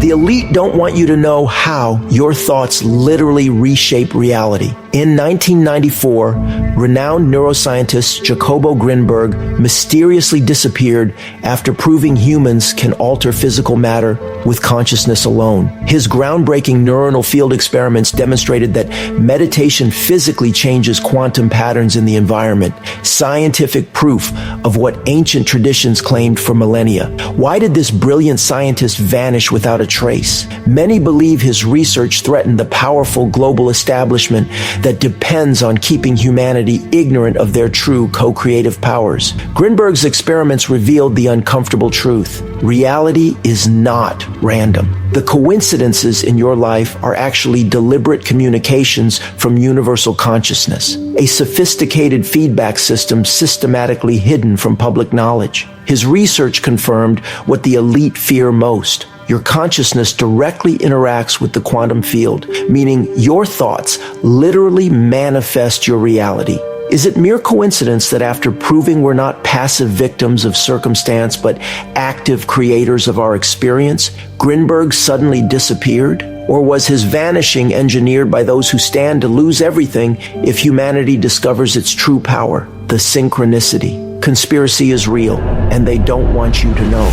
The elite don't want you to know how your thoughts literally reshape reality. In 1994, renowned neuroscientist Jacobo Grinberg mysteriously disappeared after proving humans can alter physical matter with consciousness alone. His groundbreaking neuronal field experiments demonstrated that meditation physically changes quantum patterns in the environment, scientific proof of what ancient traditions claimed for millennia. Why did this brilliant scientist vanish without a trace? Many believe his research threatened the powerful global establishment that depends on keeping humanity ignorant of their true co-creative powers. Grinberg's experiments revealed the uncomfortable truth. Reality is not random. The coincidences in your life are actually deliberate communications from universal consciousness, a sophisticated feedback system systematically hidden from public knowledge. His research confirmed what the elite fear most. Your consciousness directly interacts with the quantum field, meaning your thoughts literally manifest your reality. Is it mere coincidence that after proving we're not passive victims of circumstance but active creators of our experience, Grinberg suddenly disappeared? Or was his vanishing engineered by those who stand to lose everything if humanity discovers its true power, the synchronicity? Conspiracy is real, and they don't want you to know.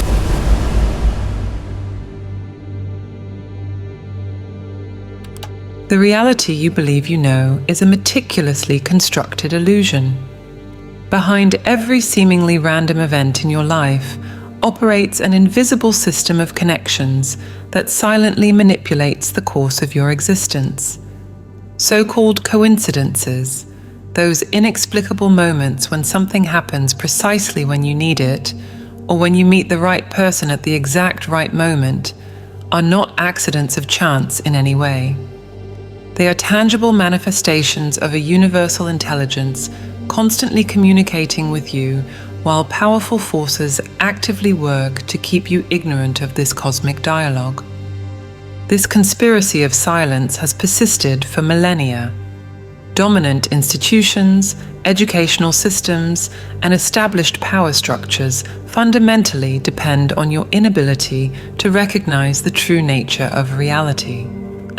The reality you believe you know is a meticulously constructed illusion. Behind every seemingly random event in your life operates an invisible system of connections that silently manipulates the course of your existence. So-called coincidences, those inexplicable moments when something happens precisely when you need it, or when you meet the right person at the exact right moment, are not accidents of chance in any way. They are tangible manifestations of a universal intelligence constantly communicating with you while powerful forces actively work to keep you ignorant of this cosmic dialogue. This conspiracy of silence has persisted for millennia. Dominant institutions, educational systems, and established power structures fundamentally depend on your inability to recognize the true nature of reality.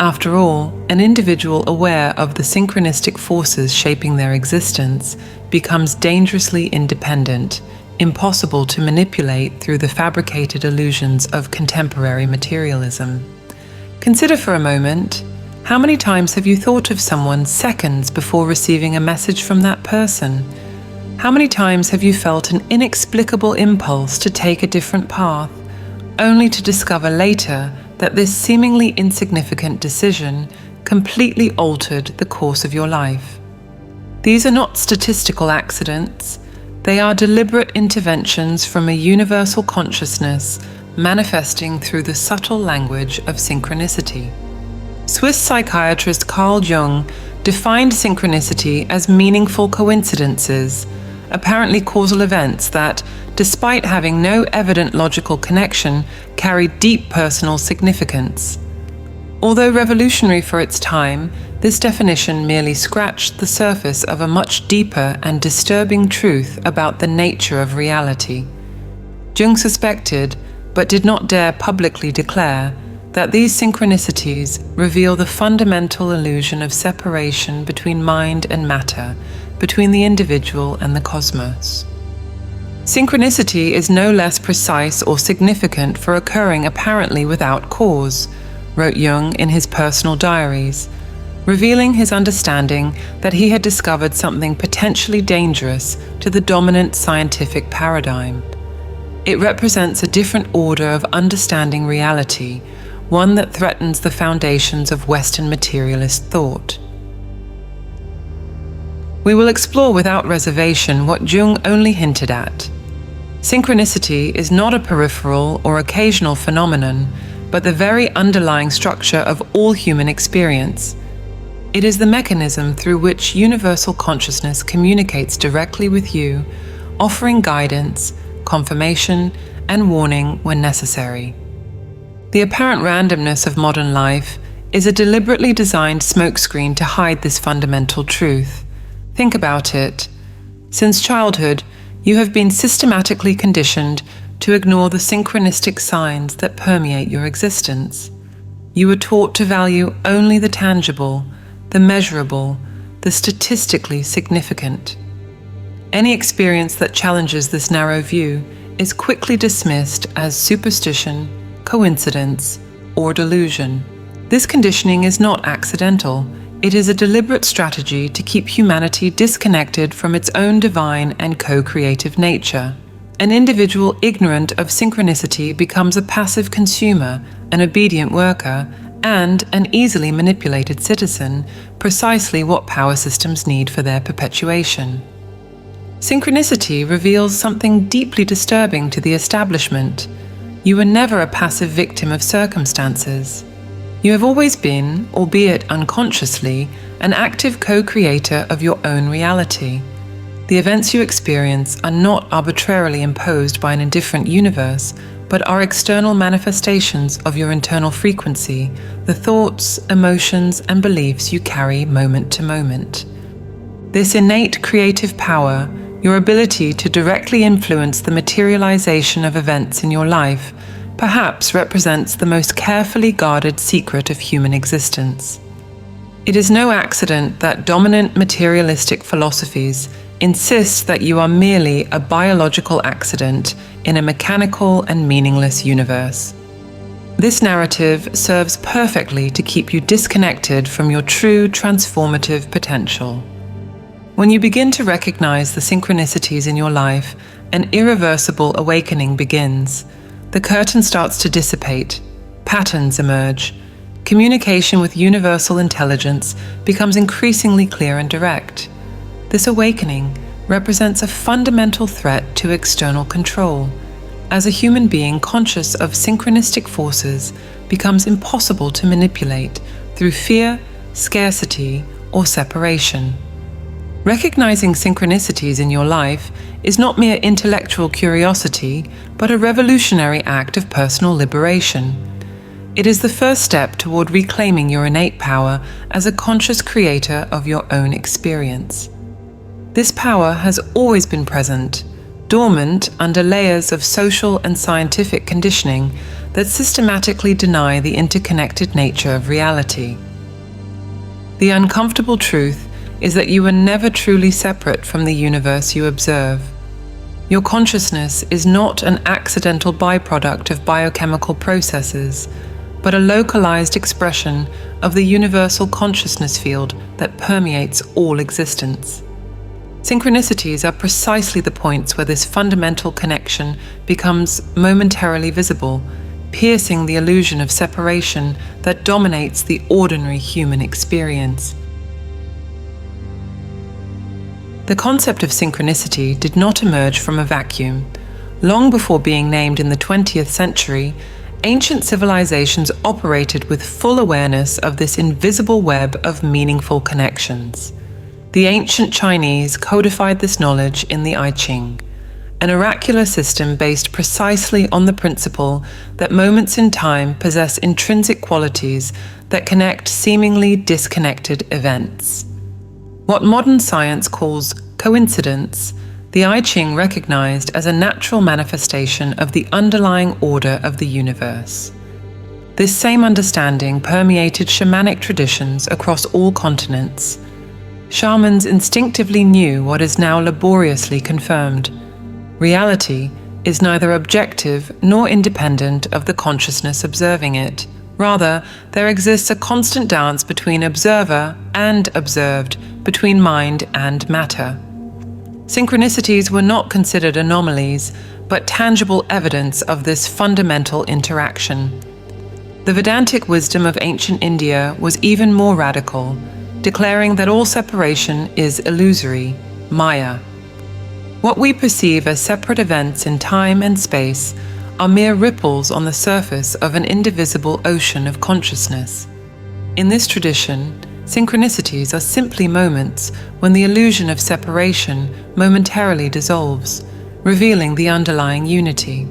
After all, an individual aware of the synchronistic forces shaping their existence becomes dangerously independent, impossible to manipulate through the fabricated illusions of contemporary materialism. Consider for a moment, how many times have you thought of someone seconds before receiving a message from that person? How many times have you felt an inexplicable impulse to take a different path, only to discover later that this seemingly insignificant decision completely altered the course of your life? These are not statistical accidents. They are deliberate interventions from a universal consciousness manifesting through the subtle language of synchronicity. Swiss psychiatrist Carl Jung defined synchronicity as meaningful coincidences, apparently causal events that, despite having no evident logical connection, carry deep personal significance. Although revolutionary for its time, this definition merely scratched the surface of a much deeper and disturbing truth about the nature of reality. Jung suspected, but did not dare publicly declare, that these synchronicities reveal the fundamental illusion of separation between mind and matter, between the individual and the cosmos. Synchronicity is no less precise or significant for occurring apparently without cause, wrote Jung in his personal diaries, revealing his understanding that he had discovered something potentially dangerous to the dominant scientific paradigm. It represents a different order of understanding reality, one that threatens the foundations of Western materialist thought. We will explore without reservation what Jung only hinted at. Synchronicity is not a peripheral or occasional phenomenon, but the very underlying structure of all human experience. It is the mechanism through which universal consciousness communicates directly with you, offering guidance, confirmation, and warning when necessary. The apparent randomness of modern life is a deliberately designed smokescreen to hide this fundamental truth. Think about it. Since childhood, you have been systematically conditioned to ignore the synchronistic signs that permeate your existence. You were taught to value only the tangible, the measurable, the statistically significant. Any experience that challenges this narrow view is quickly dismissed as superstition, coincidence, or delusion. This conditioning is not accidental. It is a deliberate strategy to keep humanity disconnected from its own divine and co-creative nature. An individual ignorant of synchronicity becomes a passive consumer, an obedient worker, and an easily manipulated citizen, precisely what power systems need for their perpetuation. Synchronicity reveals something deeply disturbing to the establishment. You were never a passive victim of circumstances. You have always been, albeit unconsciously, an active co-creator of your own reality. The events you experience are not arbitrarily imposed by an indifferent universe, but are external manifestations of your internal frequency, the thoughts, emotions, and beliefs you carry moment to moment. This innate creative power, your ability to directly influence the materialization of events in your life, perhaps represents the most carefully guarded secret of human existence. It is no accident that dominant materialistic philosophies insist that you are merely a biological accident in a mechanical and meaningless universe. This narrative serves perfectly to keep you disconnected from your true transformative potential. When you begin to recognize the synchronicities in your life, an irreversible awakening begins. The curtain starts to dissipate, patterns emerge, communication with universal intelligence becomes increasingly clear and direct. This awakening represents a fundamental threat to external control. As a human being conscious of synchronistic forces becomes impossible to manipulate through fear, scarcity, or separation. Recognizing synchronicities in your life is not mere intellectual curiosity, but a revolutionary act of personal liberation. It is the first step toward reclaiming your innate power as a conscious creator of your own experience. This power has always been present, dormant under layers of social and scientific conditioning that systematically deny the interconnected nature of reality. The uncomfortable truth is that you are never truly separate from the universe you observe. Your consciousness is not an accidental byproduct of biochemical processes, but a localized expression of the universal consciousness field that permeates all existence. Synchronicities are precisely the points where this fundamental connection becomes momentarily visible, piercing the illusion of separation that dominates the ordinary human experience. The concept of synchronicity did not emerge from a vacuum. Long before being named in the 20th century, ancient civilizations operated with full awareness of this invisible web of meaningful connections. The ancient Chinese codified this knowledge in the I Ching, an oracular system based precisely on the principle that moments in time possess intrinsic qualities that connect seemingly disconnected events. What modern science calls coincidence, the I Ching recognized as a natural manifestation of the underlying order of the universe. This same understanding permeated shamanic traditions across all continents. Shamans instinctively knew what is now laboriously confirmed. Reality is neither objective nor independent of the consciousness observing it. Rather, there exists a constant dance between observer and observed, between mind and matter. Synchronicities were not considered anomalies, but tangible evidence of this fundamental interaction. The Vedantic wisdom of ancient India was even more radical, declaring that all separation is illusory, Maya. What we perceive as separate events in time and space are mere ripples on the surface of an indivisible ocean of consciousness. In this tradition, synchronicities are simply moments when the illusion of separation momentarily dissolves, revealing the underlying unity.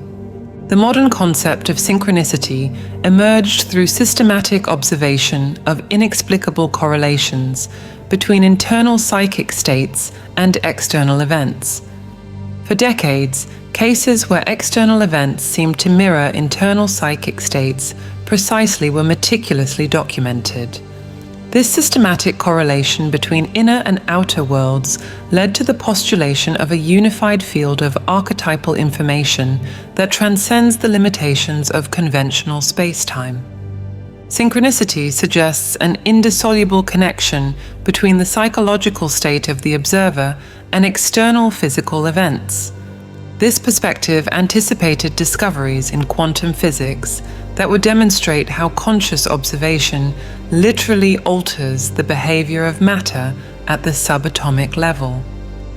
The modern concept of synchronicity emerged through systematic observation of inexplicable correlations between internal psychic states and external events. For decades, cases where external events seemed to mirror internal psychic states precisely were meticulously documented. This systematic correlation between inner and outer worlds led to the postulation of a unified field of archetypal information that transcends the limitations of conventional space-time. Synchronicity suggests an indissoluble connection between the psychological state of the observer and external physical events. This perspective anticipated discoveries in quantum physics that would demonstrate how conscious observation literally alters the behavior of matter at the subatomic level.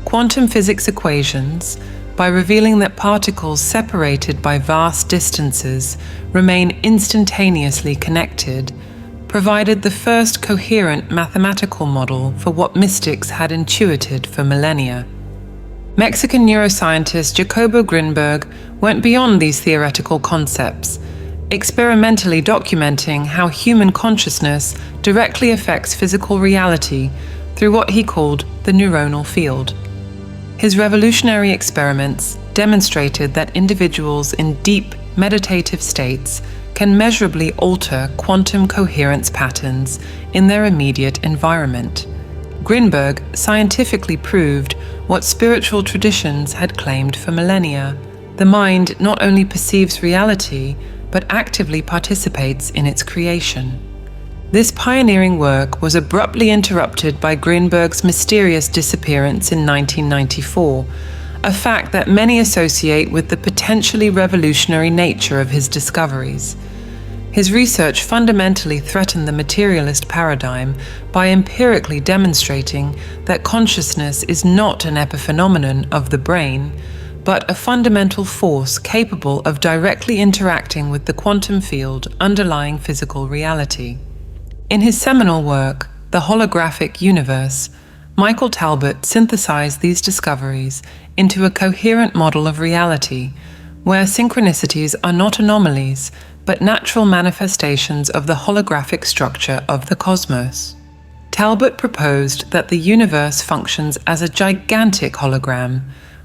Quantum physics equations, by revealing that particles separated by vast distances remain instantaneously connected, provided the first coherent mathematical model for what mystics had intuited for millennia. Mexican neuroscientist Jacobo Grinberg went beyond these theoretical concepts, experimentally documenting how human consciousness directly affects physical reality through what he called the neuronal field. His revolutionary experiments demonstrated that individuals in deep meditative states can measurably alter quantum coherence patterns in their immediate environment. Grinberg scientifically proved what spiritual traditions had claimed for millennia. The mind not only perceives reality, but actively participates in its creation. This pioneering work was abruptly interrupted by Grinberg's mysterious disappearance in 1994, a fact that many associate with the potentially revolutionary nature of his discoveries. His research fundamentally threatened the materialist paradigm by empirically demonstrating that consciousness is not an epiphenomenon of the brain, but a fundamental force capable of directly interacting with the quantum field underlying physical reality. In his seminal work, The Holographic Universe, Michael Talbot synthesized these discoveries into a coherent model of reality, where synchronicities are not anomalies, but natural manifestations of the holographic structure of the cosmos. Talbot proposed that the universe functions as a gigantic hologram,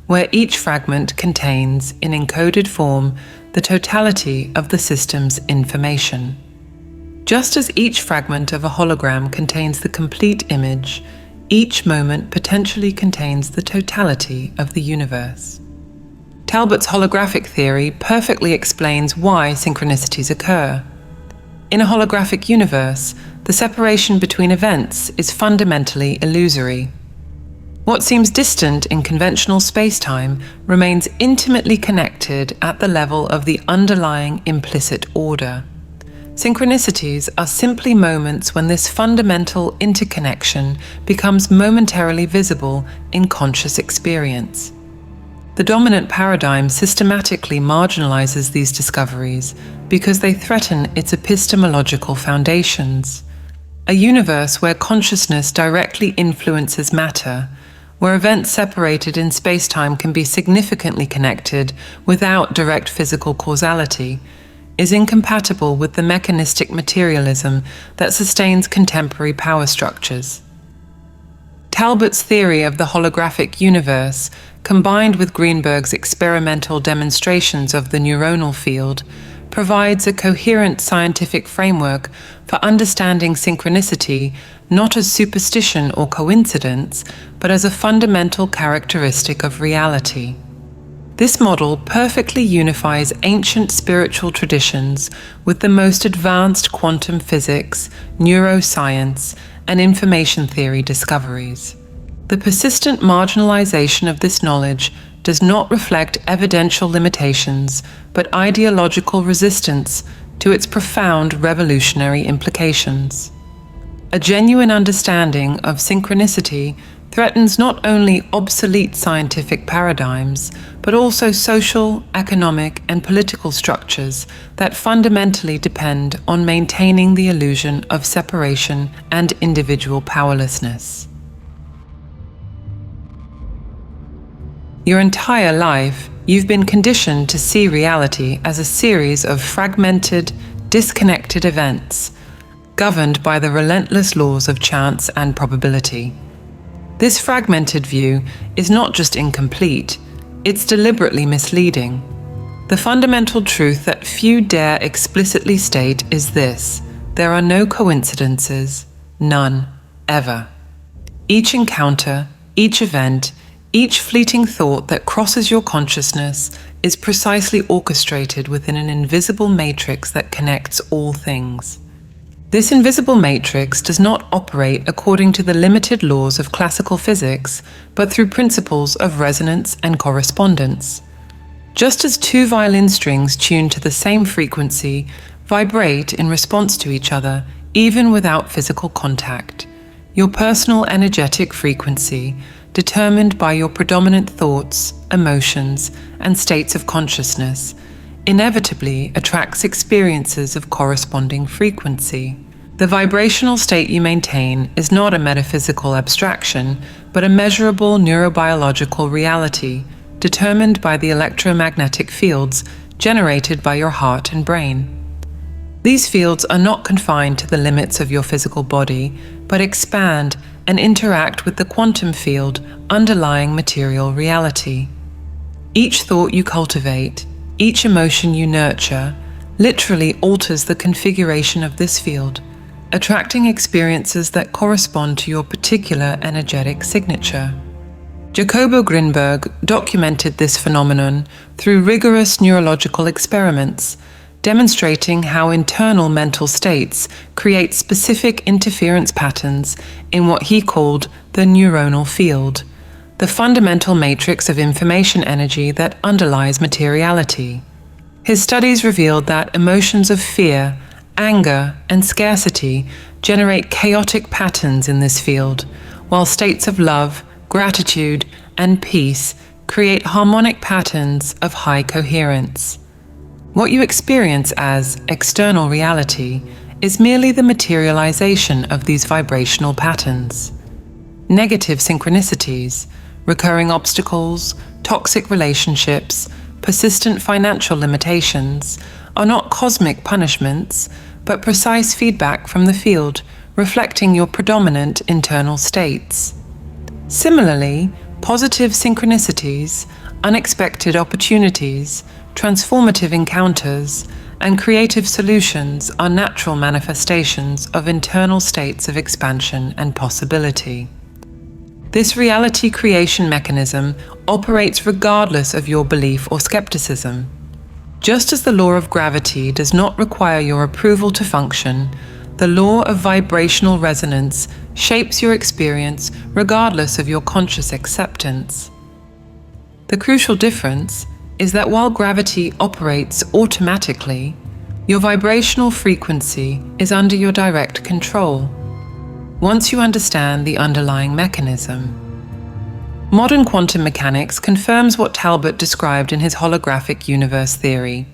where each fragment contains, in encoded form, the totality of the system's information. Just as each fragment of a hologram contains the complete image, each moment potentially contains the totality of the universe. Talbot's holographic theory perfectly explains why synchronicities occur. In a holographic universe, the separation between events is fundamentally illusory. What seems distant in conventional space-time remains intimately connected at the level of the underlying implicit order. Synchronicities are simply moments when this fundamental interconnection becomes momentarily visible in conscious experience. The dominant paradigm systematically marginalizes these discoveries because they threaten its epistemological foundations. A universe where consciousness directly influences matter, where events separated in space-time can be significantly connected without direct physical causality, is incompatible with the mechanistic materialism that sustains contemporary power structures. Talbot's theory of the holographic universe, combined with Grinberg's experimental demonstrations of the neuronal field, provides a coherent scientific framework for understanding synchronicity not as superstition or coincidence, but as a fundamental characteristic of reality. This model perfectly unifies ancient spiritual traditions with the most advanced quantum physics, neuroscience, and information theory discoveries. The persistent marginalization of this knowledge does not reflect evidential limitations, but ideological resistance to its profound revolutionary implications. A genuine understanding of synchronicity threatens not only obsolete scientific paradigms, but also social, economic, and political structures that fundamentally depend on maintaining the illusion of separation and individual powerlessness. Your entire life, you've been conditioned to see reality as a series of fragmented, disconnected events, governed by the relentless laws of chance and probability. This fragmented view is not just incomplete, It's deliberately misleading. The fundamental truth that few dare explicitly state is this: there are no coincidences, none, ever. Each encounter, each event, each fleeting thought that crosses your consciousness is precisely orchestrated within an invisible matrix that connects all things. This invisible matrix does not operate according to the limited laws of classical physics, but through principles of resonance and correspondence. Just as two violin strings tuned to the same frequency vibrate in response to each other, even without physical contact, your personal energetic frequency, determined by your predominant thoughts, emotions, and states of consciousness, inevitably attracts experiences of corresponding frequency. The vibrational state you maintain is not a metaphysical abstraction, but a measurable neurobiological reality, determined by the electromagnetic fields generated by your heart and brain. These fields are not confined to the limits of your physical body, but expand and interact with the quantum field underlying material reality. Each thought you cultivate, each emotion you nurture, literally alters the configuration of this field, attracting experiences that correspond to your particular energetic signature. Jacobo Grinberg documented this phenomenon through rigorous neurological experiments, demonstrating how internal mental states create specific interference patterns in what he called the neuronal field, the fundamental matrix of information energy that underlies materiality. His studies revealed that emotions of fear, anger, and scarcity generate chaotic patterns in this field, while states of love, gratitude, and peace create harmonic patterns of high coherence. What you experience as external reality is merely the materialization of these vibrational patterns. Negative synchronicities, recurring obstacles, toxic relationships, persistent financial limitations are not cosmic punishments, but precise feedback from the field reflecting your predominant internal states. Similarly, positive synchronicities, unexpected opportunities, transformative encounters, and creative solutions are natural manifestations of internal states of expansion and possibility. This reality creation mechanism operates regardless of your belief or skepticism. Just as the law of gravity does not require your approval to function, the law of vibrational resonance shapes your experience regardless of your conscious acceptance. The crucial difference is that while gravity operates automatically, your vibrational frequency is under your direct control, once you understand the underlying mechanism. Modern quantum mechanics confirms what Talbot described in his holographic universe theory.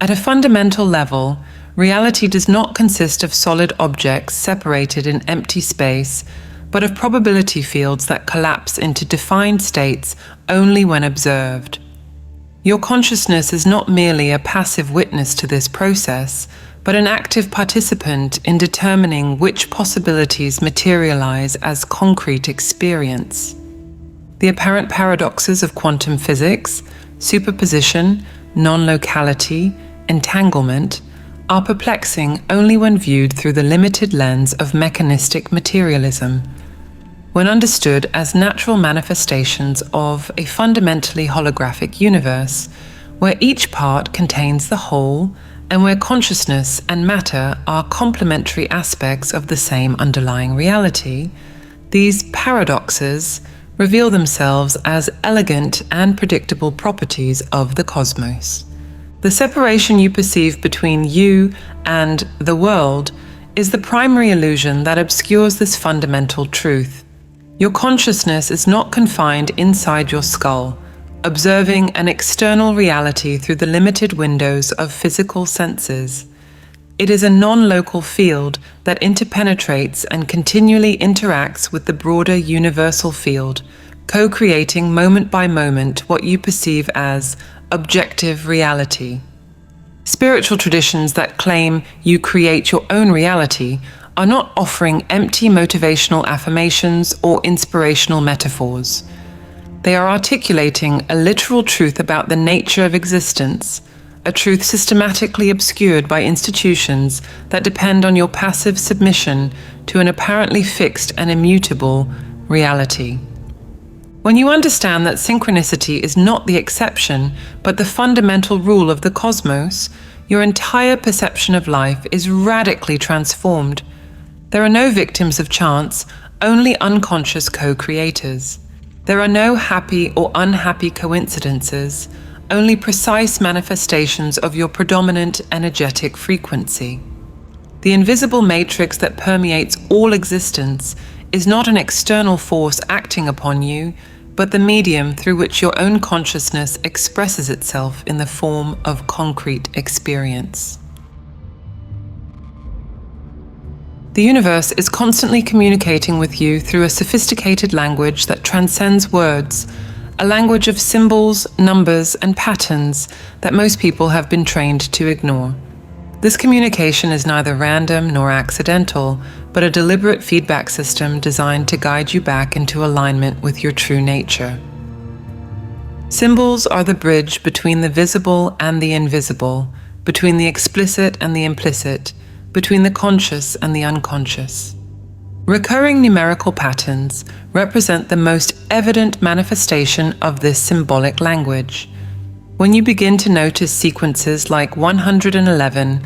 At a fundamental level, reality does not consist of solid objects separated in empty space, but of probability fields that collapse into defined states only when observed. Your consciousness is not merely a passive witness to this process, but an active participant in determining which possibilities materialize as concrete experience. The apparent paradoxes of quantum physics, superposition, non-locality, entanglement, are perplexing only when viewed through the limited lens of mechanistic materialism. When understood as natural manifestations of a fundamentally holographic universe, where each part contains the whole, and where consciousness and matter are complementary aspects of the same underlying reality, these paradoxes reveal themselves as elegant and predictable properties of the cosmos. The separation you perceive between you and the world is the primary illusion that obscures this fundamental truth. Your consciousness is not confined inside your skull, observing an external reality through the limited windows of physical senses. It is a non-local field that interpenetrates and continually interacts with the broader universal field, co-creating moment by moment what you perceive as objective reality. Spiritual traditions that claim you create your own reality are not offering empty motivational affirmations or inspirational metaphors. They are articulating a literal truth about the nature of existence, a truth systematically obscured by institutions that depend on your passive submission to an apparently fixed and immutable reality. When you understand that synchronicity is not the exception, but the fundamental rule of the cosmos, your entire perception of life is radically transformed. There are no victims of chance, only unconscious co-creators. There are no happy or unhappy coincidences, only precise manifestations of your predominant energetic frequency. The invisible matrix that permeates all existence is not an external force acting upon you, but the medium through which your own consciousness expresses itself in the form of concrete experience. The universe is constantly communicating with you through a sophisticated language that transcends words, a language of symbols, numbers, and patterns that most people have been trained to ignore. This communication is neither random nor accidental, but a deliberate feedback system designed to guide you back into alignment with your true nature. Symbols are the bridge between the visible and the invisible, between the explicit and the implicit, between the conscious and the unconscious. Recurring numerical patterns represent the most evident manifestation of this symbolic language. When you begin to notice sequences like 111,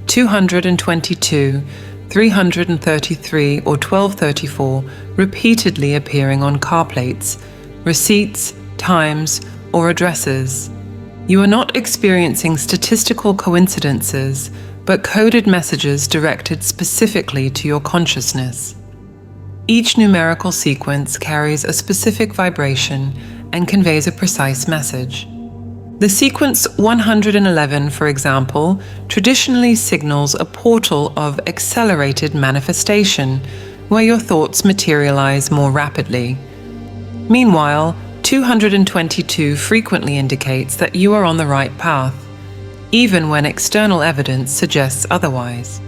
222, 333, or 1234 repeatedly appearing on car plates, receipts, times, or addresses, you are not experiencing statistical coincidences, but coded messages directed specifically to your consciousness. Each numerical sequence carries a specific vibration and conveys a precise message. The sequence 111, for example, traditionally signals a portal of accelerated manifestation, where your thoughts materialize more rapidly. Meanwhile, 222 frequently indicates that you are on the right path, even when external evidence suggests otherwise.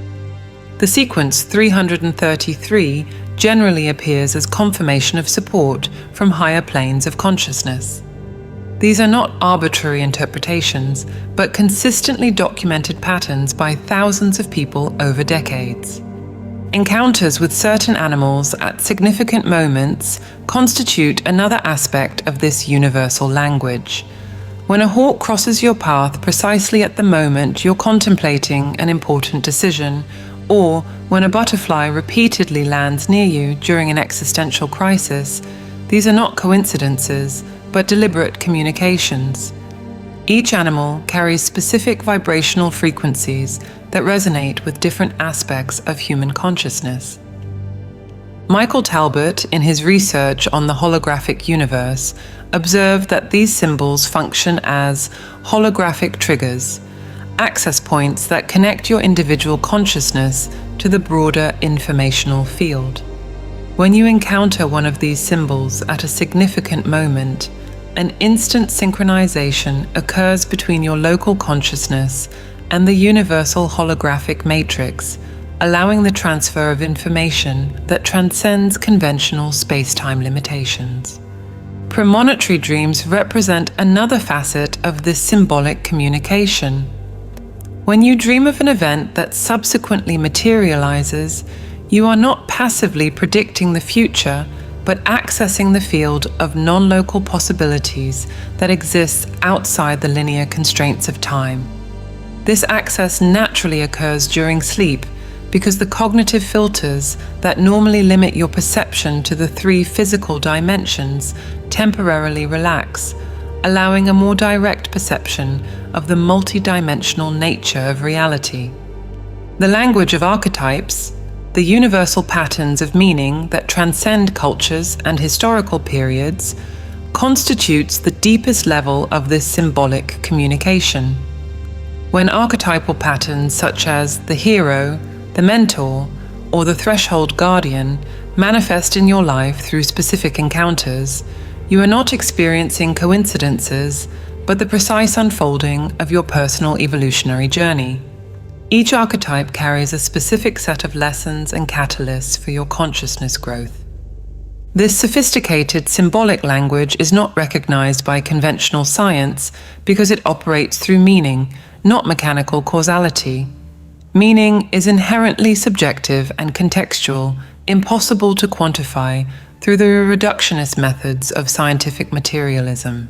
The sequence 333 generally appears as confirmation of support from higher planes of consciousness. These are not arbitrary interpretations, but consistently documented patterns by thousands of people over decades. Encounters with certain animals at significant moments constitute another aspect of this universal language. When a hawk crosses your path precisely at the moment you're contemplating an important decision, or when a butterfly repeatedly lands near you during an existential crisis, these are not coincidences, but deliberate communications. Each animal carries specific vibrational frequencies that resonate with different aspects of human consciousness. Michael Talbot, in his research on the holographic universe, observed that these symbols function as holographic triggers, access points that connect your individual consciousness to the broader informational field. When you encounter one of these symbols at a significant moment, an instant synchronization occurs between your local consciousness and the universal holographic matrix, allowing the transfer of information that transcends conventional space-time limitations. Premonitory dreams represent another facet of this symbolic communication. When you dream of an event that subsequently materializes, you are not passively predicting the future, but accessing the field of non-local possibilities that exists outside the linear constraints of time. This access naturally occurs during sleep because the cognitive filters that normally limit your perception to the 3 physical dimensions temporarily relax, allowing a more direct perception of the multidimensional nature of reality. The language of archetypes, the universal patterns of meaning that transcend cultures and historical periods, constitutes the deepest level of this symbolic communication. When archetypal patterns such as the hero, the mentor, or the threshold guardian manifest in your life through specific encounters, you are not experiencing coincidences, but the precise unfolding of your personal evolutionary journey. Each archetype carries a specific set of lessons and catalysts for your consciousness growth. This sophisticated symbolic language is not recognized by conventional science because it operates through meaning, not mechanical causality. Meaning is inherently subjective and contextual, impossible to quantify through the reductionist methods of scientific materialism.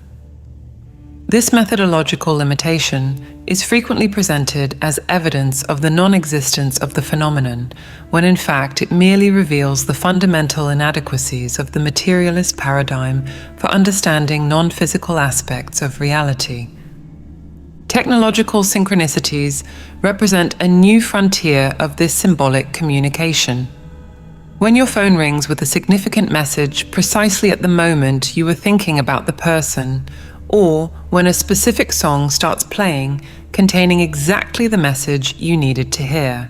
This methodological limitation is frequently presented as evidence of the non-existence of the phenomenon, when in fact it merely reveals the fundamental inadequacies of the materialist paradigm for understanding non-physical aspects of reality. Technological synchronicities represent a new frontier of this symbolic communication. When your phone rings with a significant message precisely at the moment you were thinking about the person, or when a specific song starts playing containing exactly the message you needed to hear.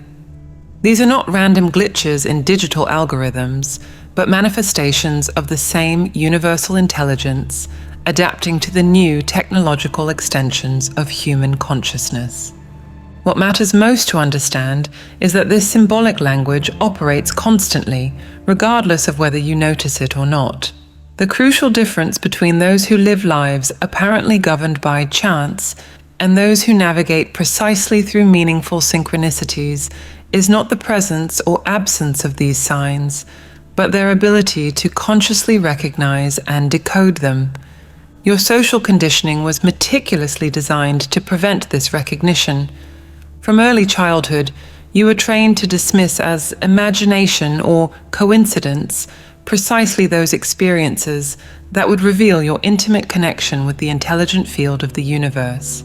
These are not random glitches in digital algorithms, but manifestations of the same universal intelligence adapting to the new technological extensions of human consciousness. What matters most to understand is that this symbolic language operates constantly, regardless of whether you notice it or not. The crucial difference between those who live lives apparently governed by chance and those who navigate precisely through meaningful synchronicities is not the presence or absence of these signs, but their ability to consciously recognize and decode them. Your social conditioning was meticulously designed to prevent this recognition. From early childhood, you were trained to dismiss as imagination or coincidence precisely those experiences that would reveal your intimate connection with the intelligent field of the universe.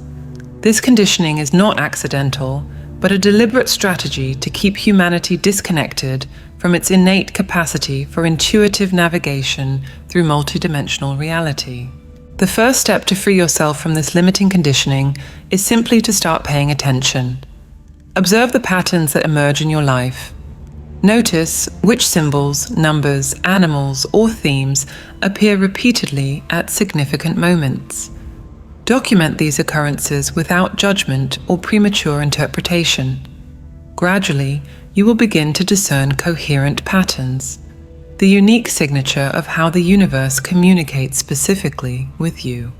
This conditioning is not accidental, but a deliberate strategy to keep humanity disconnected from its innate capacity for intuitive navigation through multidimensional reality. The first step to free yourself from this limiting conditioning is simply to start paying attention. Observe the patterns that emerge in your life. Notice which symbols, numbers, animals, or themes appear repeatedly at significant moments. Document these occurrences without judgment or premature interpretation. Gradually, you will begin to discern coherent patterns, the unique signature of how the universe communicates specifically with you.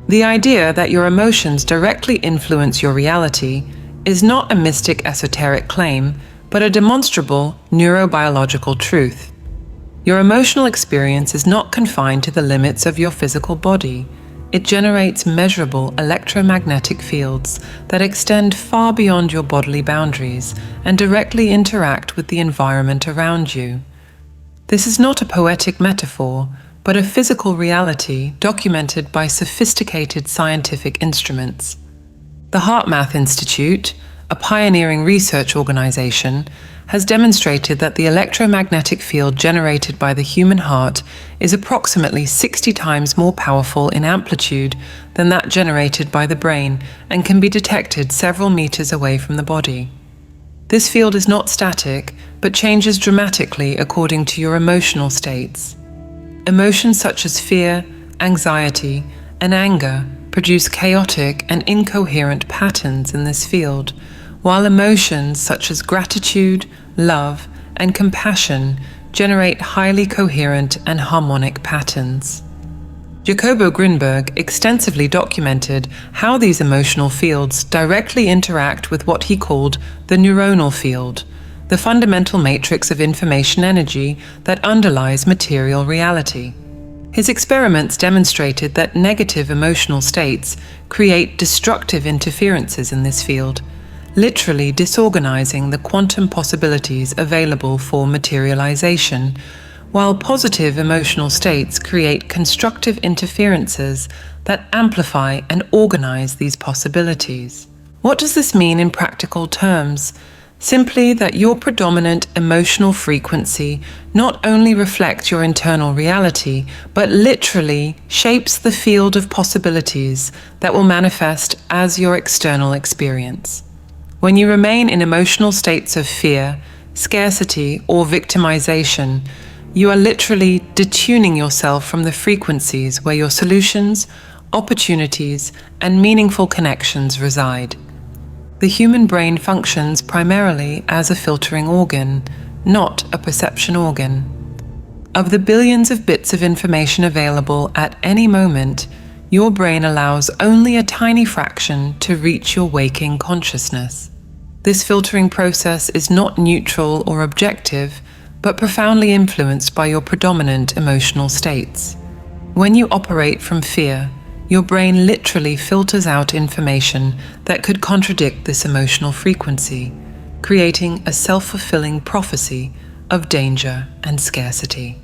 The idea that your emotions directly influence your reality is not a mystic esoteric claim, but a demonstrable neurobiological truth. Your emotional experience is not confined to the limits of your physical body. It generates measurable electromagnetic fields that extend far beyond your bodily boundaries and directly interact with the environment around you. This is not a poetic metaphor, but a physical reality documented by sophisticated scientific instruments. The HeartMath Institute, a pioneering research organization, has demonstrated that the electromagnetic field generated by the human heart is approximately 60 times more powerful in amplitude than that generated by the brain and can be detected several meters away from the body. This field is not static, but changes dramatically according to your emotional states. Emotions such as fear, anxiety, and anger produce chaotic and incoherent patterns in this field, while emotions such as gratitude, love, and compassion generate highly coherent and harmonic patterns. Jacobo Grinberg extensively documented how these emotional fields directly interact with what he called the neuronal field, the fundamental matrix of information energy that underlies material reality. His experiments demonstrated that negative emotional states create destructive interferences in this field, literally disorganizing the quantum possibilities available for materialization, while positive emotional states create constructive interferences that amplify and organize these possibilities. What does this mean in practical terms? Simply that your predominant emotional frequency not only reflects your internal reality, but literally shapes the field of possibilities that will manifest as your external experience. When you remain in emotional states of fear, scarcity, or victimization, you are literally detuning yourself from the frequencies where your solutions, opportunities, and meaningful connections reside. The human brain functions primarily as a filtering organ, not a perception organ. Of the billions of bits of information available at any moment, your brain allows only a tiny fraction to reach your waking consciousness. This filtering process is not neutral or objective, but profoundly influenced by your predominant emotional states. When you operate from fear, your brain literally filters out information that could contradict this emotional frequency, creating a self-fulfilling prophecy of danger and scarcity.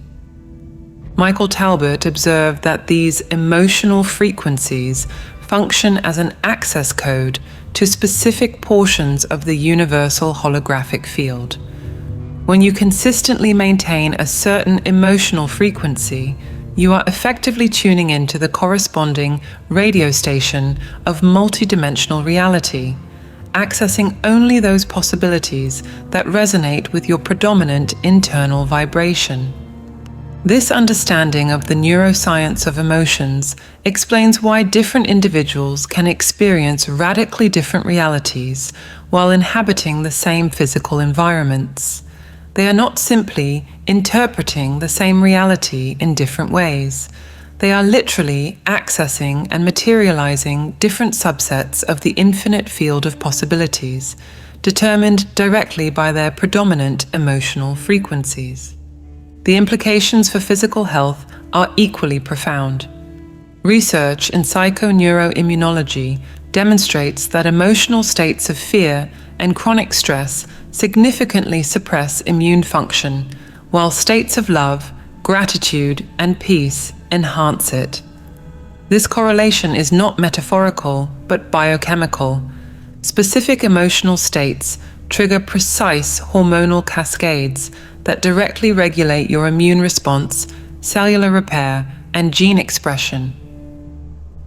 Michael Talbot observed that these emotional frequencies function as an access code to specific portions of the universal holographic field. When you consistently maintain a certain emotional frequency, you are effectively tuning into the corresponding radio station of multidimensional reality, accessing only those possibilities that resonate with your predominant internal vibration. This understanding of the neuroscience of emotions explains why different individuals can experience radically different realities while inhabiting the same physical environments. They are not simply interpreting the same reality in different ways. They are literally accessing and materializing different subsets of the infinite field of possibilities, determined directly by their predominant emotional frequencies. The implications for physical health are equally profound. Research in psychoneuroimmunology demonstrates that emotional states of fear and chronic stress significantly suppress immune function, while states of love, gratitude, and peace enhance it. This correlation is not metaphorical, but biochemical. Specific emotional states trigger precise hormonal cascades that directly regulate your immune response, cellular repair, and gene expression.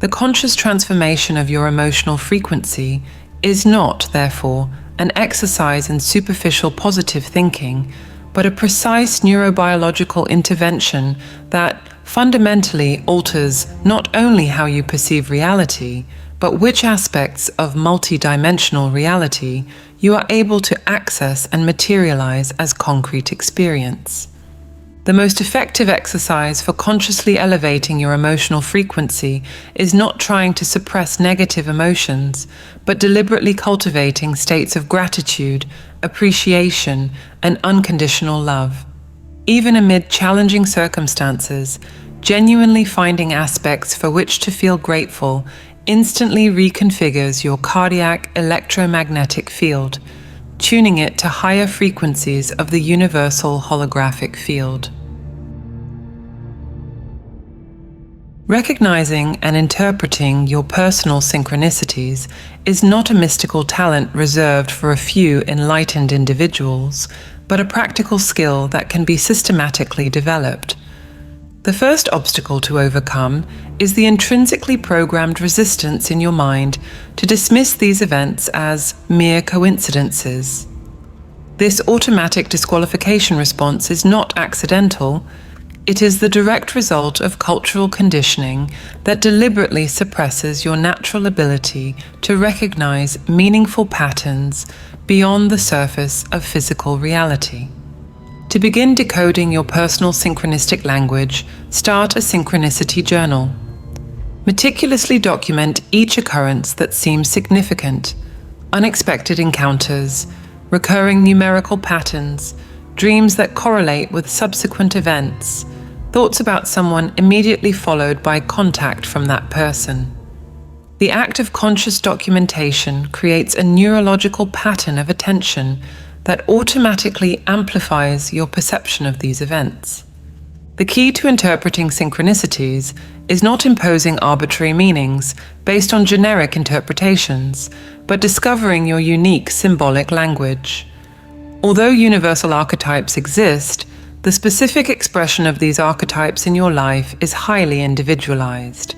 The conscious transformation of your emotional frequency is not, therefore, an exercise in superficial positive thinking, but a precise neurobiological intervention that fundamentally alters not only how you perceive reality, but which aspects of multidimensional reality you are able to access and materialize as concrete experience. The most effective exercise for consciously elevating your emotional frequency is not trying to suppress negative emotions, but deliberately cultivating states of gratitude, appreciation, and unconditional love. Even amid challenging circumstances, genuinely finding aspects for which to feel grateful instantly reconfigures your cardiac electromagnetic field, tuning it to higher frequencies of the universal holographic field. Recognizing and interpreting your personal synchronicities is not a mystical talent reserved for a few enlightened individuals, but a practical skill that can be systematically developed. The first obstacle to overcome is the intrinsically programmed resistance in your mind to dismiss these events as mere coincidences. This automatic disqualification response is not accidental. It is the direct result of cultural conditioning that deliberately suppresses your natural ability to recognize meaningful patterns beyond the surface of physical reality. To begin decoding your personal synchronistic language, start a synchronicity journal. Meticulously document each occurrence that seems significant, unexpected encounters, recurring numerical patterns, dreams that correlate with subsequent events, thoughts about someone immediately followed by contact from that person. The act of conscious documentation creates a neurological pattern of attention that automatically amplifies your perception of these events. The key to interpreting synchronicities is not imposing arbitrary meanings based on generic interpretations, but discovering your unique symbolic language. Although universal archetypes exist, the specific expression of these archetypes in your life is highly individualized.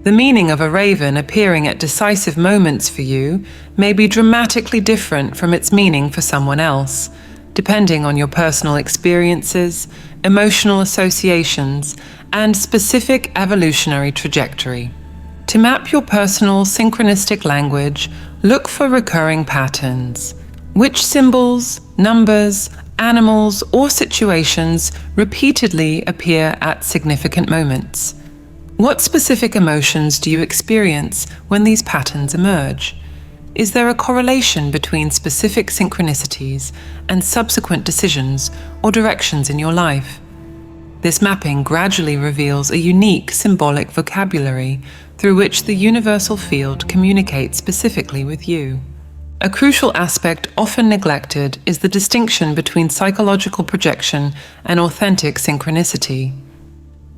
The meaning of a raven appearing at decisive moments for you may be dramatically different from its meaning for someone else, depending on your personal experiences, emotional associations, and specific evolutionary trajectory. To map your personal synchronistic language, look for recurring patterns. Which symbols, numbers, animals, or situations repeatedly appear at significant moments. What specific emotions do you experience when these patterns emerge? Is there a correlation between specific synchronicities and subsequent decisions or directions in your life? This mapping gradually reveals a unique symbolic vocabulary through which the universal field communicates specifically with you. A crucial aspect often neglected is the distinction between psychological projection and authentic synchronicity.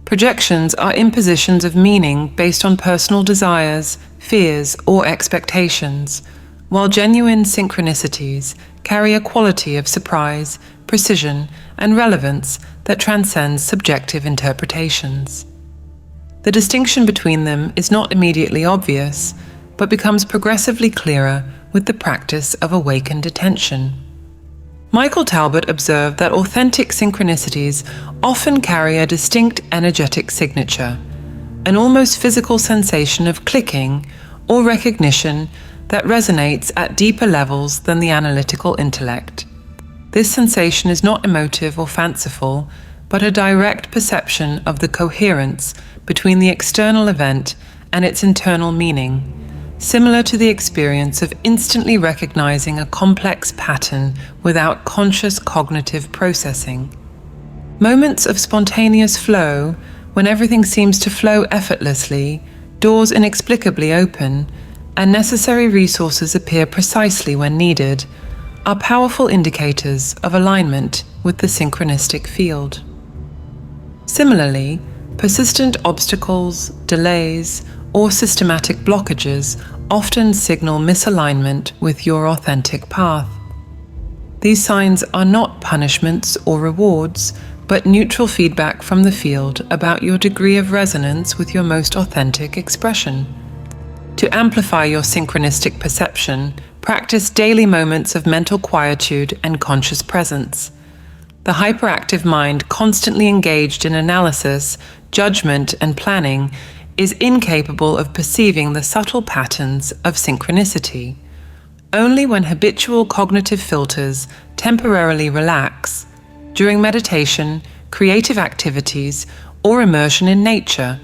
Projections are impositions of meaning based on personal desires, fears, or expectations, while genuine synchronicities carry a quality of surprise, precision, and relevance that transcends subjective interpretations. The distinction between them is not immediately obvious, but becomes progressively clearer with the practice of awakened attention. Michael Talbot observed that authentic synchronicities often carry a distinct energetic signature, an almost physical sensation of clicking or recognition that resonates at deeper levels than the analytical intellect. This sensation is not emotive or fanciful, but a direct perception of the coherence between the external event and its internal meaning, similar to the experience of instantly recognizing a complex pattern without conscious cognitive processing. Moments of spontaneous flow, when everything seems to flow effortlessly, doors inexplicably open, and necessary resources appear precisely when needed, are powerful indicators of alignment with the synchronistic field. Similarly, persistent obstacles, delays, or systematic blockages often signal misalignment with your authentic path. These signs are not punishments or rewards, but neutral feedback from the field about your degree of resonance with your most authentic expression. To amplify your synchronistic perception, practice daily moments of mental quietude and conscious presence. The hyperactive mind, constantly engaged in analysis, judgment, and planning, is incapable of perceiving the subtle patterns of synchronicity. Only when habitual cognitive filters temporarily relax, during meditation, creative activities, or immersion in nature,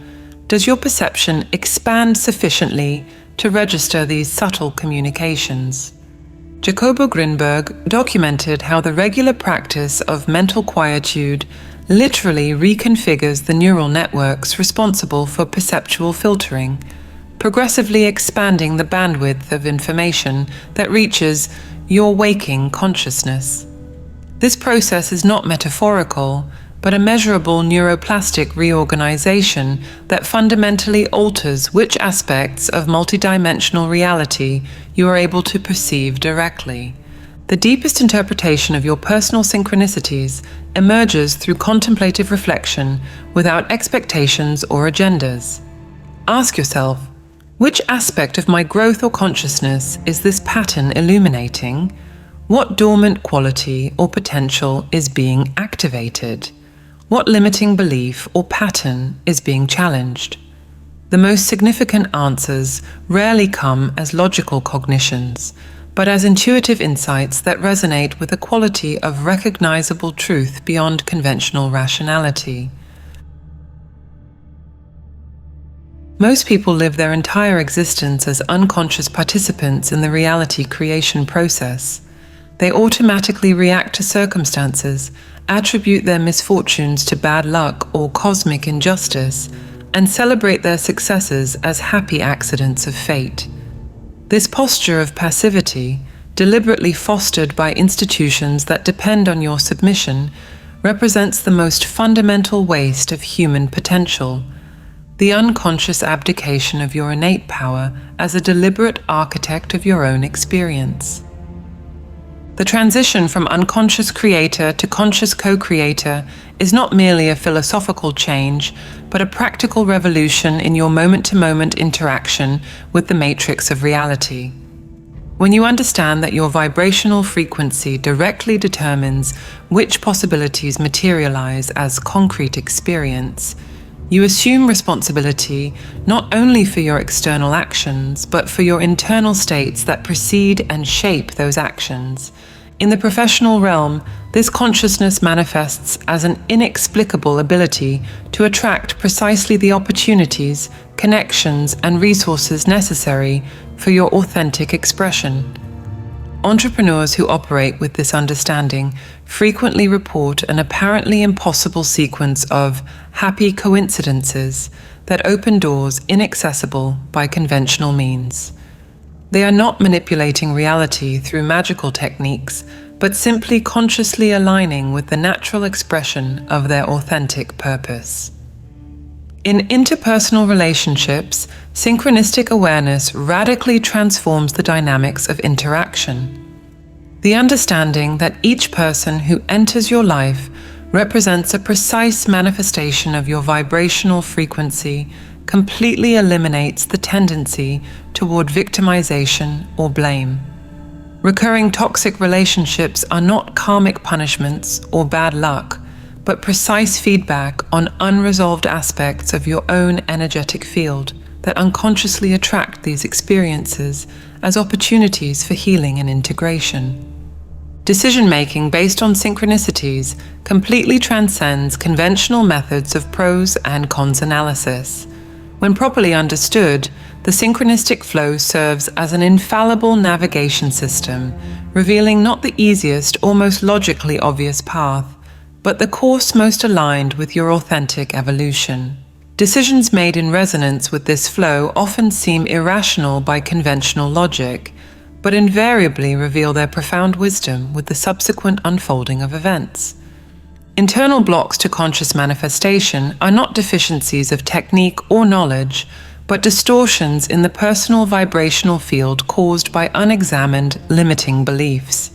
does your perception expand sufficiently to register these subtle communications. Jacobo Grinberg documented how the regular practice of mental quietude literally reconfigures the neural networks responsible for perceptual filtering, progressively expanding the bandwidth of information that reaches your waking consciousness. This process is not metaphorical, but a measurable neuroplastic reorganization that fundamentally alters which aspects of multidimensional reality you are able to perceive directly. The deepest interpretation of your personal synchronicities emerges through contemplative reflection without expectations or agendas. Ask yourself, which aspect of my growth or consciousness is this pattern illuminating? What dormant quality or potential is being activated? What limiting belief or pattern is being challenged? The most significant answers rarely come as logical cognitions, but as intuitive insights that resonate with a quality of recognizable truth beyond conventional rationality. Most people live their entire existence as unconscious participants in the reality creation process. They automatically react to circumstances, attribute their misfortunes to bad luck or cosmic injustice, and celebrate their successes as happy accidents of fate. This posture of passivity, deliberately fostered by institutions that depend on your submission, represents the most fundamental waste of human potential, the unconscious abdication of your innate power as a deliberate architect of your own experience. The transition from unconscious creator to conscious co-creator is not merely a philosophical change, but a practical revolution in your moment-to-moment interaction with the matrix of reality. When you understand that your vibrational frequency directly determines which possibilities materialize as concrete experience, you assume responsibility not only for your external actions, but for your internal states that precede and shape those actions. In the professional realm, this consciousness manifests as an inexplicable ability to attract precisely the opportunities, connections, and resources necessary for your authentic expression. Entrepreneurs who operate with this understanding frequently report an apparently impossible sequence of happy coincidences that open doors inaccessible by conventional means. They are not manipulating reality through magical techniques, but simply consciously aligning with the natural expression of their authentic purpose. In interpersonal relationships, synchronistic awareness radically transforms the dynamics of interaction. The understanding that each person who enters your life represents a precise manifestation of your vibrational frequency completely eliminates the tendency toward victimization or blame. Recurring toxic relationships are not karmic punishments or bad luck, but precise feedback on unresolved aspects of your own energetic field that unconsciously attract these experiences as opportunities for healing and integration. Decision-making based on synchronicities completely transcends conventional methods of pros and cons analysis. When properly understood, the synchronistic flow serves as an infallible navigation system, revealing not the easiest or most logically obvious path, but the course most aligned with your authentic evolution. Decisions made in resonance with this flow often seem irrational by conventional logic, but invariably reveal their profound wisdom with the subsequent unfolding of events. Internal blocks to conscious manifestation are not deficiencies of technique or knowledge, but distortions in the personal vibrational field caused by unexamined, limiting beliefs.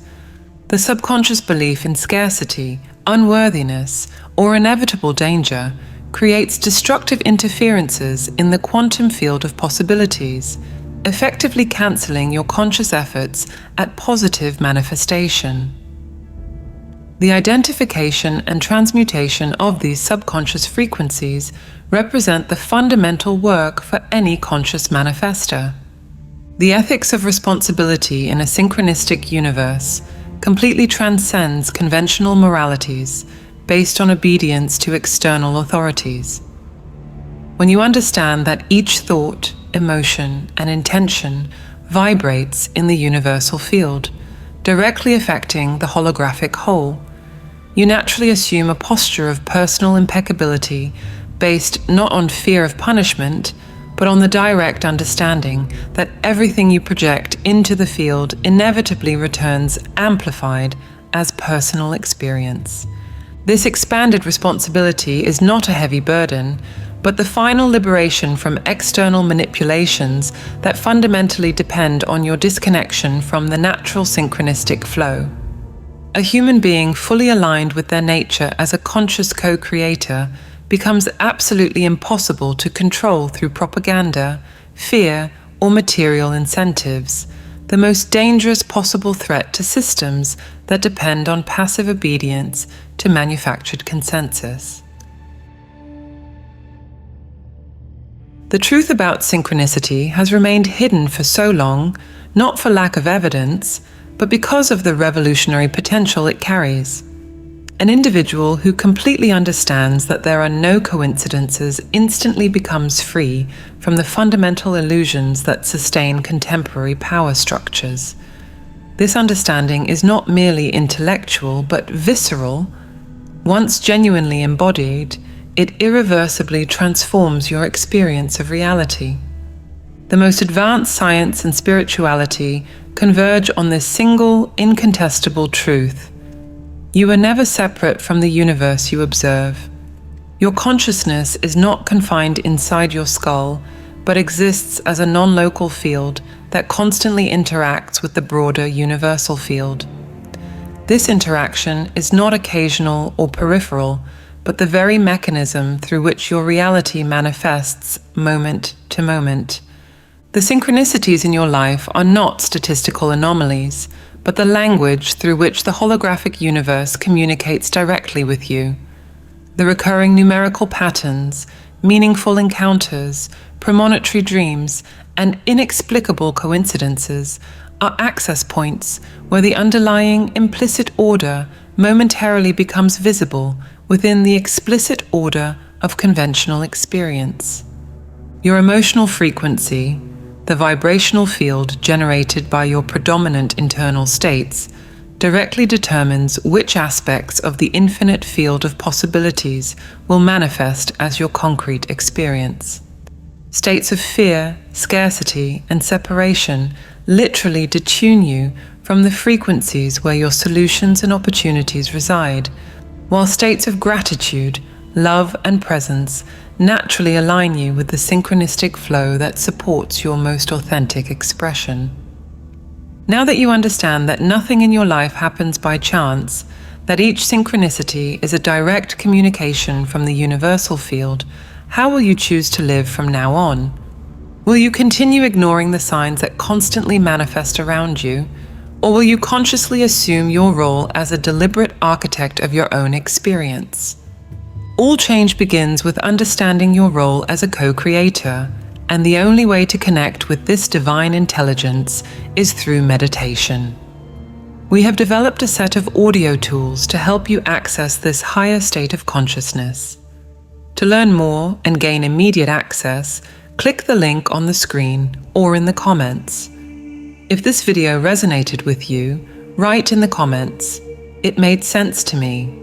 The subconscious belief in scarcity, unworthiness, or inevitable danger creates destructive interferences in the quantum field of possibilities, effectively cancelling your conscious efforts at positive manifestation. The identification and transmutation of these subconscious frequencies represent the fundamental work for any conscious manifester. The ethics of responsibility in a synchronistic universe completely transcends conventional moralities based on obedience to external authorities. When you understand that each thought, emotion, and intention vibrates in the universal field, directly affecting the holographic whole, you naturally assume a posture of personal impeccability based not on fear of punishment, but on the direct understanding that everything you project into the field inevitably returns amplified as personal experience. This expanded responsibility is not a heavy burden, but the final liberation from external manipulations that fundamentally depend on your disconnection from the natural synchronistic flow. A human being fully aligned with their nature as a conscious co-creator becomes absolutely impossible to control through propaganda, fear, or material incentives, the most dangerous possible threat to systems that depend on passive obedience to manufactured consensus. The truth about synchronicity has remained hidden for so long, not for lack of evidence, but because of the revolutionary potential it carries. An individual who completely understands that there are no coincidences instantly becomes free from the fundamental illusions that sustain contemporary power structures. This understanding is not merely intellectual, but visceral. Once genuinely embodied, it irreversibly transforms your experience of reality. The most advanced science and spirituality converge on this single, incontestable truth. You are never separate from the universe you observe. Your consciousness is not confined inside your skull, but exists as a non-local field that constantly interacts with the broader universal field. This interaction is not occasional or peripheral, but the very mechanism through which your reality manifests moment to moment. The synchronicities in your life are not statistical anomalies, but the language through which the holographic universe communicates directly with you. The recurring numerical patterns, meaningful encounters, premonitory dreams, and inexplicable coincidences are access points where the underlying implicit order momentarily becomes visible within the explicit order of conventional experience. Your emotional frequency, the vibrational field generated by your predominant internal states, directly determines which aspects of the infinite field of possibilities will manifest as your concrete experience. States of fear, scarcity, and separation literally detune you from the frequencies where your solutions and opportunities reside, while states of gratitude, love, and presence naturally align you with the synchronistic flow that supports your most authentic expression. Now that you understand that nothing in your life happens by chance, that each synchronicity is a direct communication from the universal field, how will you choose to live from now on? Will you continue ignoring the signs that constantly manifest around you, or will you consciously assume your role as a deliberate architect of your own experience? All change begins with understanding your role as a co-creator, and the only way to connect with this divine intelligence is through meditation. We have developed a set of audio tools to help you access this higher state of consciousness. To learn more and gain immediate access, click the link on the screen or in the comments. If this video resonated with you, write in the comments, "It made sense to me,"